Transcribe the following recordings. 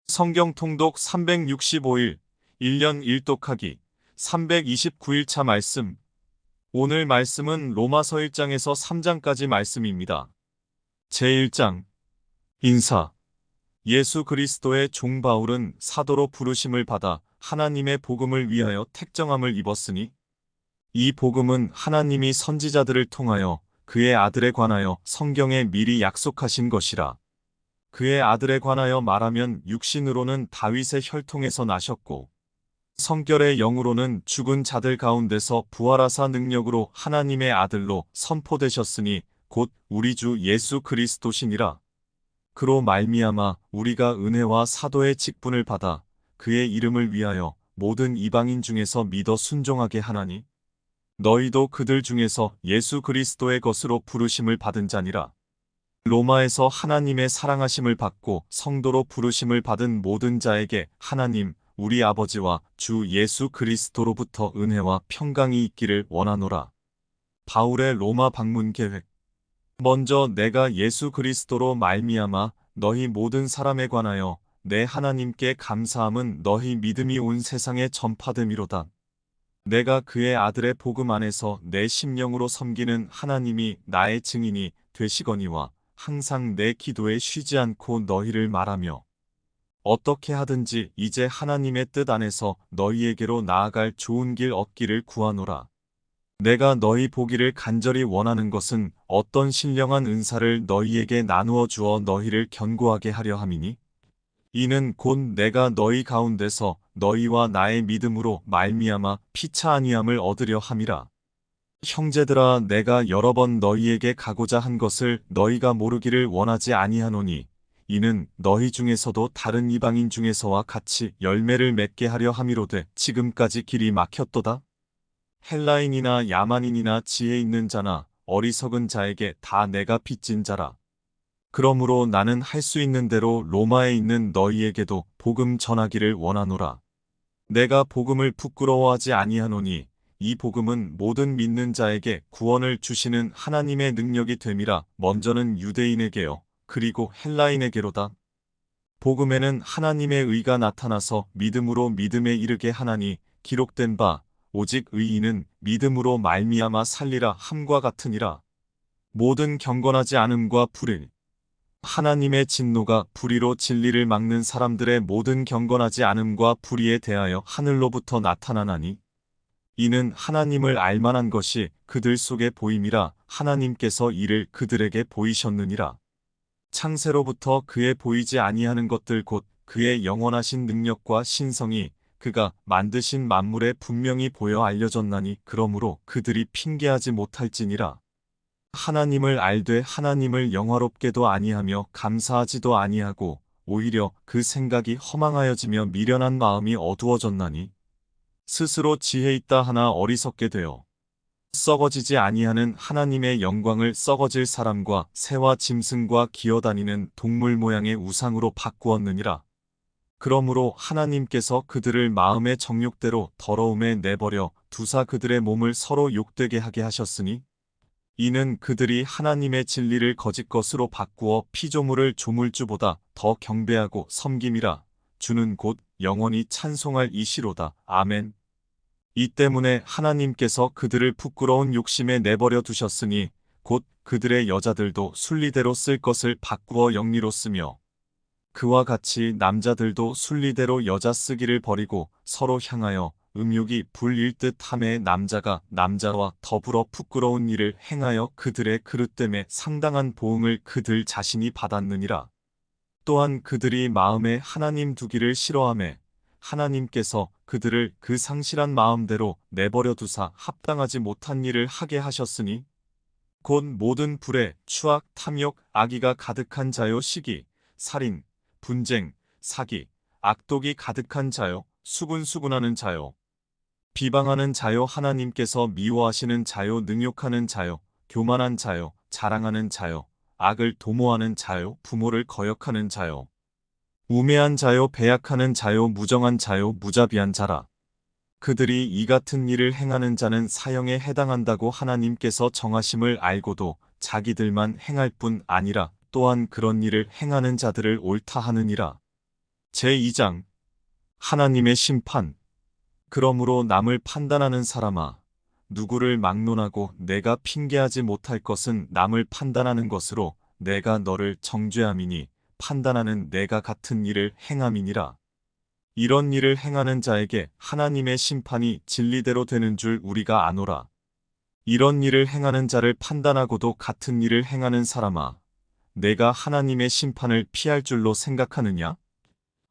성경 통독 365일, 1년 1독하기, 329일차 말씀. 오늘 말씀은 로마서 1장에서 3장까지 말씀입니다. 제1장. 인사. 예수 그리스도의 종 바울은 사도로 부르심을 받아 하나님의 복음을 위하여 택정함을 입었으니, 이 복음은 하나님이 선지자들을 통하여 그의 아들에 관하여 성경에 미리 약속하신 것이라. 그의 아들에 관하여 말하면 육신으로는 다윗의 혈통에서 나셨고 성결의 영으로는 죽은 자들 가운데서 부활하사 능력으로 하나님의 아들로 선포되셨으니 곧 우리 주 예수 그리스도시니라. 그로 말미암아 우리가 은혜와 사도의 직분을 받아 그의 이름을 위하여 모든 이방인 중에서 믿어 순종하게 하나니, 너희도 그들 중에서 예수 그리스도의 것으로 부르심을 받은 자니라. 로마에서 하나님의 사랑하심을 받고 성도로 부르심을 받은 모든 자에게 하나님 우리 아버지와 주 예수 그리스도로부터 은혜와 평강이 있기를 원하노라. 바울의 로마 방문 계획. 먼저 내가 예수 그리스도로 말미암아 너희 모든 사람에 관하여 내 하나님께 감사함은 너희 믿음이 온 세상에 전파됨이로다. 내가 그의 아들의 복음 안에서 내 심령으로 섬기는 하나님이 나의 증인이 되시거니와 항상 내 기도에 쉬지 않고 너희를 말하며 어떻게 하든지 이제 하나님의 뜻 안에서 너희에게로 나아갈 좋은 길 얻기를 구하노라. 내가 너희 보기를 간절히 원하는 것은 어떤 신령한 은사를 너희에게 나누어 주어 너희를 견고하게 하려 함이니, 이는 곧 내가 너희 가운데서 너희와 나의 믿음으로 말미암아 피차 아니함을 얻으려 함이라. 형제들아, 내가 여러 번 너희에게 가고자 한 것을 너희가 모르기를 원하지 아니하노니, 이는 너희 중에서도 다른 이방인 중에서와 같이 열매를 맺게 하려 함이로되 지금까지 길이 막혔도다. 헬라인이나 야만인이나 지혜 있는 자나 어리석은 자에게 다 내가 빚진 자라. 그러므로 나는 할 수 있는 대로 로마에 있는 너희에게도 복음 전하기를 원하노라. 내가 복음을 부끄러워하지 아니하노니 이 복음은 모든 믿는 자에게 구원을 주시는 하나님의 능력이 됨이라. 먼저는 유대인에게요 그리고 헬라인에게로다. 복음에는 하나님의 의가 나타나서 믿음으로 믿음에 이르게 하나니, 기록된 바 오직 의인은 믿음으로 말미암아 살리라 함과 같으니라. 모든 경건하지 않음과 불의. 하나님의 진노가 불의로 진리를 막는 사람들의 모든 경건하지 않음과 불의에 대하여 하늘로부터 나타나나니, 이는 하나님을 알만한 것이 그들 속에 보임이라. 하나님께서 이를 그들에게 보이셨느니라. 창세로부터 그의 보이지 아니하는 것들 곧 그의 영원하신 능력과 신성이 그가 만드신 만물에 분명히 보여 알려졌나니, 그러므로 그들이 핑계하지 못할지니라. 하나님을 알되 하나님을 영화롭게도 아니하며 감사하지도 아니하고 오히려 그 생각이 허망하여지며 미련한 마음이 어두워졌나니, 스스로 지혜 있다 하나 어리석게 되어 썩어지지 아니하는 하나님의 영광을 썩어질 사람과 새와 짐승과 기어다니는 동물 모양의 우상으로 바꾸었느니라. 그러므로 하나님께서 그들을 마음의 정욕대로 더러움에 내버려 두사 그들의 몸을 서로 욕되게 하게 하셨으니, 이는 그들이 하나님의 진리를 거짓 것으로 바꾸어 피조물을 조물주보다 더 경배하고 섬김이라. 주는 곧 영원히 찬송할 이시로다. 아멘. 이 때문에 하나님께서 그들을 부끄러운 욕심에 내버려 두셨으니 곧 그들의 여자들도 순리대로 쓸 것을 바꾸어 영리로 쓰며, 그와 같이 남자들도 순리대로 여자 쓰기를 버리고 서로 향하여 음욕이 불일 듯 하매 남자가 남자와 더불어 부끄러운 일을 행하여 그들의 그릇됨에 상당한 보응을 그들 자신이 받았느니라. 또한 그들이 마음에 하나님 두기를 싫어하매 하나님께서 그들을 그 상실한 마음대로 내버려 두사 합당하지 못한 일을 하게 하셨으니, 곧 모든 불의 추악, 탐욕, 악의가 가득한 자요 시기, 살인, 분쟁, 사기, 악독이 가득한 자요 수군수군하는 자요 비방하는 자요 하나님께서 미워하시는 자요 능욕하는 자요 교만한 자요 자랑하는 자요 악을 도모하는 자요 부모를 거역하는 자요 우매한 자요 배약하는 자요 무정한 자요 무자비한 자라. 그들이 이 같은 일을 행하는 자는 사형에 해당한다고 하나님께서 정하심을 알고도 자기들만 행할 뿐 아니라 또한 그런 일을 행하는 자들을 옳다 하느니라. 제2장 하나님의 심판. 그러므로 남을 판단하는 사람아, 누구를 막론하고 내가 핑계하지 못할 것은 남을 판단하는 것으로 내가 너를 정죄함이니 판단하는 내가 같은 일을 행함이니라. 이런 일을 행하는 자에게 하나님의 심판이 진리대로 되는 줄 우리가 아노라. 이런 일을 행하는 자를 판단하고도 같은 일을 행하는 사람아, 내가 하나님의 심판을 피할 줄로 생각하느냐?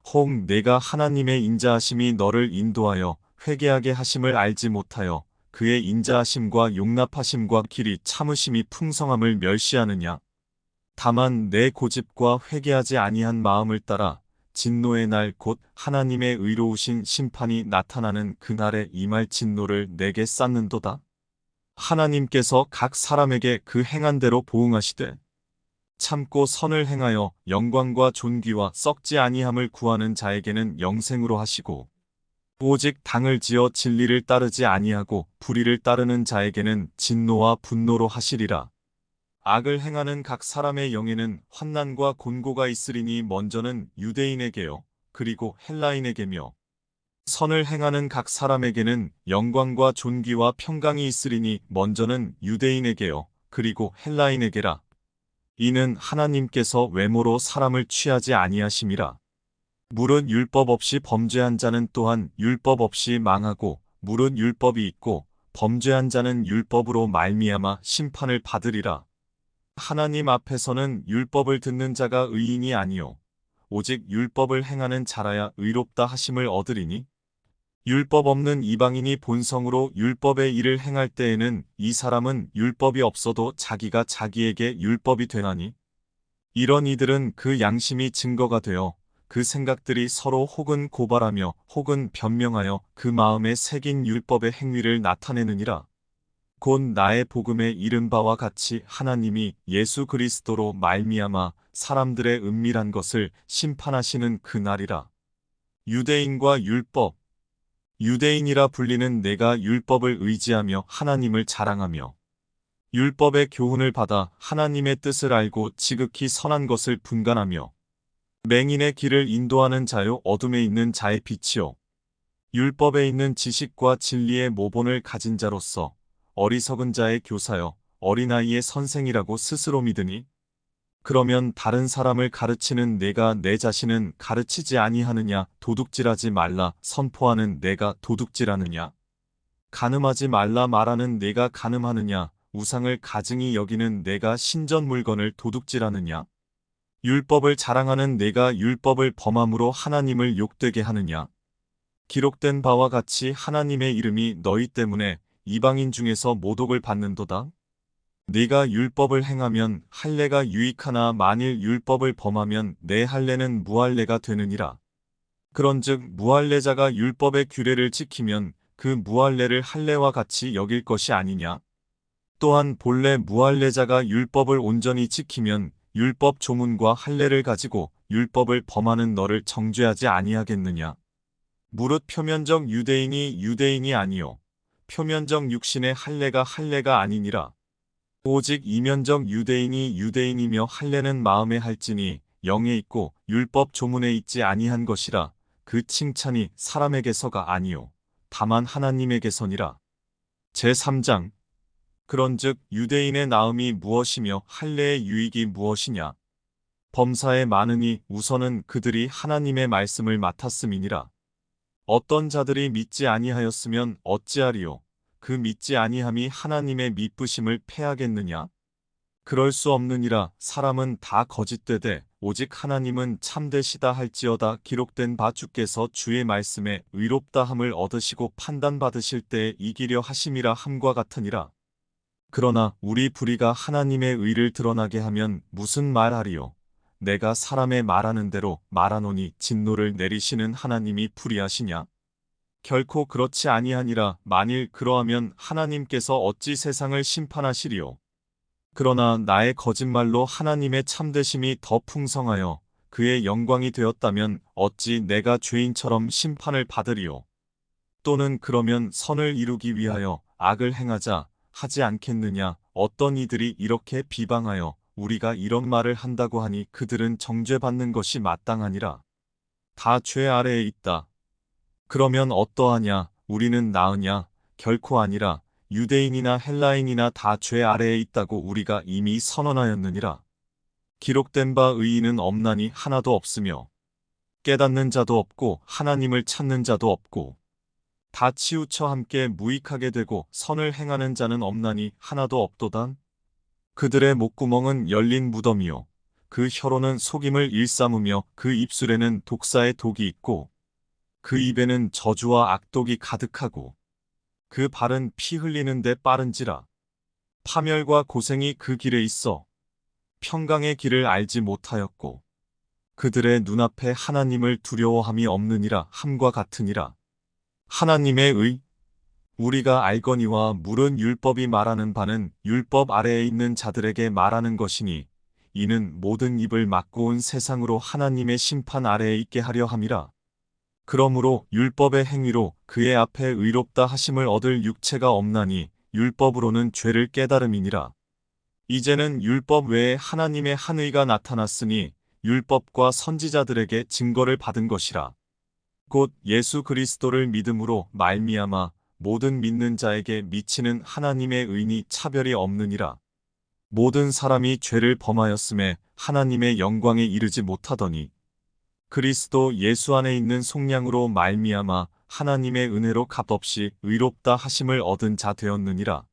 혹 내가 하나님의 인자하심이 너를 인도하여 회개하게 하심을 알지 못하여 그의 인자하심과 용납하심과 길이 참으심이 풍성함을 멸시하느냐? 다만 내 고집과 회개하지 아니한 마음을 따라 진노의 날 곧 하나님의 의로우신 심판이 나타나는 그날에 임할 진노를 내게 쌓는도다. 하나님께서 각 사람에게 그 행한 대로 보응하시되 참고 선을 행하여 영광과 존귀와 썩지 아니함을 구하는 자에게는 영생으로 하시고 오직 당을 지어 진리를 따르지 아니하고 불의를 따르는 자에게는 진노와 분노로 하시리라. 악을 행하는 각 사람의 영에는 환난과 곤고가 있으리니 먼저는 유대인에게요 그리고 헬라인에게며 선을 행하는 각 사람에게는 영광과 존귀와 평강이 있으리니 먼저는 유대인에게요 그리고 헬라인에게라. 이는 하나님께서 외모로 사람을 취하지 아니하심이라. 무릇 율법 없이 범죄한 자는 또한 율법 없이 망하고 무릇 율법이 있고 범죄한 자는 율법으로 말미암아 심판을 받으리라. 하나님 앞에서는 율법을 듣는 자가 의인이 아니요 오직 율법을 행하는 자라야 의롭다 하심을 얻으리니 율법 없는 이방인이 본성으로 율법의 일을 행할 때에는 이 사람은 율법이 없어도 자기가 자기에게 율법이 되나니 이런 이들은 그 양심이 증거가 되어 그 생각들이 서로 혹은 고발하며 혹은 변명하여 그 마음에 새긴 율법의 행위를 나타내느니라. 곧 나의 복음에 이른 바와 같이 하나님이 예수 그리스도로 말미암아 사람들의 은밀한 것을 심판하시는 그날이라. 유대인과 율법. 유대인이라 불리는 내가 율법을 의지하며 하나님을 자랑하며 율법의 교훈을 받아 하나님의 뜻을 알고 지극히 선한 것을 분간하며 맹인의 길을 인도하는 자요 어둠에 있는 자의 빛이요 율법에 있는 지식과 진리의 모본을 가진 자로서 어리석은 자의 교사여 어린아이의 선생이라고 스스로 믿으니 그러면 다른 사람을 가르치는 내가 내 자신은 가르치지 아니하느냐? 도둑질하지 말라 선포하는 내가 도둑질하느냐? 간음하지 말라 말하는 내가 간음하느냐? 우상을 가증히 여기는 내가 신전 물건을 도둑질하느냐? 율법을 자랑하는 내가 율법을 범함으로 하나님을 욕되게 하느냐? 기록된 바와 같이 하나님의 이름이 너희 때문에 이방인 중에서 모독을 받는도다. 네가 율법을 행하면 할례가 유익하나 만일 율법을 범하면 내 할례는 무할례가 되느니라. 그런즉 무할례자가 율법의 규례를 지키면 그 무할례를 할례와 같이 여길 것이 아니냐. 또한 본래 무할례자가 율법을 온전히 지키면 율법 조문과 할례를 가지고 율법을 범하는 너를 정죄하지 아니하겠느냐. 무릇 표면적 유대인이 유대인이 아니요 표면적 육신의 할례가 아니니라. 오직 이면적 유대인이 유대인이며 할례는 마음에 할지니 영에 있고 율법 조문에 있지 아니한 것이라. 그 칭찬이 사람에게서가 아니요 다만 하나님에게서니라. 제3장. 그런즉 유대인의 나음이 무엇이며 할례의 유익이 무엇이냐. 범사에 많으니 우선은 그들이 하나님의 말씀을 맡았음이니라. 어떤 자들이 믿지 아니하였으면 어찌하리요. 그 믿지 아니함이 하나님의 미쁘심을 패하겠느냐? 그럴 수 없느니라. 사람은 다 거짓되되 오직 하나님은 참되시다 할지어다. 기록된 바 주께서 주의 말씀에 의롭다함을 얻으시고 판단받으실 때에 이기려 하심이라 함과 같으니라. 그러나 우리 불의가 하나님의 의를 드러나게 하면 무슨 말하리요? 내가 사람의 말하는 대로 말하노니 진노를 내리시는 하나님이 불의하시냐? 결코 그렇지 아니하니라. 만일 그러하면 하나님께서 어찌 세상을 심판하시리요. 그러나 나의 거짓말로 하나님의 참되심이 더 풍성하여 그의 영광이 되었다면 어찌 내가 죄인처럼 심판을 받으리요. 또는 그러면 선을 이루기 위하여 악을 행하자 하지 않겠느냐. 어떤 이들이 이렇게 비방하여 우리가 이런 말을 한다고 하니 그들은 정죄받는 것이 마땅하니라. 다 죄 아래에 있다. 그러면 어떠하냐? 우리는 나으냐? 결코 아니라 유대인이나 헬라인이나 다 죄 아래에 있다고 우리가 이미 선언하였느니라. 기록된 바 의인은 없나니 하나도 없으며 깨닫는 자도 없고 하나님을 찾는 자도 없고 다 치우쳐 함께 무익하게 되고 선을 행하는 자는 없나니 하나도 없도다. 그들의 목구멍은 열린 무덤이요 그 혀로는 속임을 일삼으며 그 입술에는 독사의 독이 있고 그 입에는 저주와 악독이 가득하고 그 발은 피 흘리는데 빠른지라. 파멸과 고생이 그 길에 있어 평강의 길을 알지 못하였고 그들의 눈앞에 하나님을 두려워함이 없느니라 함과 같으니라. 하나님의 의 우리가 알거니와 물은 율법이 말하는 바는 율법 아래에 있는 자들에게 말하는 것이니 이는 모든 입을 막고 온 세상으로 하나님의 심판 아래에 있게 하려 함이라. 그러므로 율법의 행위로 그의 앞에 의롭다 하심을 얻을 육체가 없나니 율법으로는 죄를 깨달음이니라. 이제는 율법 외에 하나님의 한 의가 나타났으니 율법과 선지자들에게 증거를 받은 것이라. 곧 예수 그리스도를 믿음으로 말미암아 모든 믿는 자에게 미치는 하나님의 의니 차별이 없느니라. 모든 사람이 죄를 범하였음에 하나님의 영광에 이르지 못하더니 그리스도 예수 안에 있는 속량으로 말미암아 하나님의 은혜로 값없이 의롭다 하심을 얻은 자 되었느니라.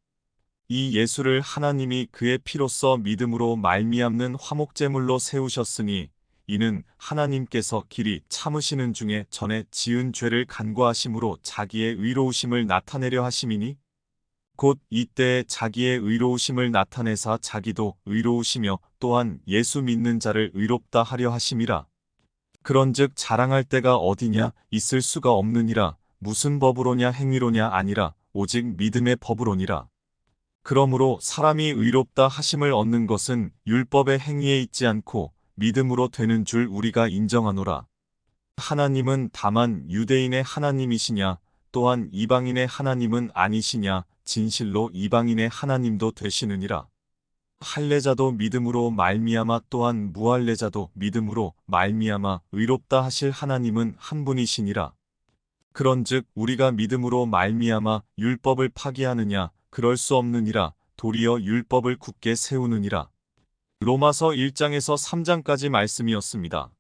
이 예수를 하나님이 그의 피로써 믿음으로 말미암는 화목제물로 세우셨으니 이는 하나님께서 길이 참으시는 중에 전에 지은 죄를 간과하심으로 자기의 의로우심을 나타내려 하심이니 곧 이때에 자기의 의로우심을 나타내사 자기도 의로우시며 또한 예수 믿는 자를 의롭다 하려 하심이라. 그런즉 자랑할 때가 어디냐 있을 수가 없느니라. 무슨 법으로냐 행위로냐 아니라 오직 믿음의 법으로니라. 그러므로 사람이 의롭다 하심을 얻는 것은 율법의 행위에 있지 않고 믿음으로 되는 줄 우리가 인정하노라. 하나님은 다만 유대인의 하나님이시냐 또한 이방인의 하나님은 아니시냐 진실로 이방인의 하나님도 되시느니라. 할례자도 믿음으로 말미암아 또한 무할례자도 믿음으로 말미암아 의롭다 하실 하나님은 한 분이시니라. 그런즉 우리가 믿음으로 말미암아 율법을 파기하느냐 그럴 수 없느니라. 도리어 율법을 굳게 세우느니라. 로마서 1장에서 3장까지 말씀이었습니다.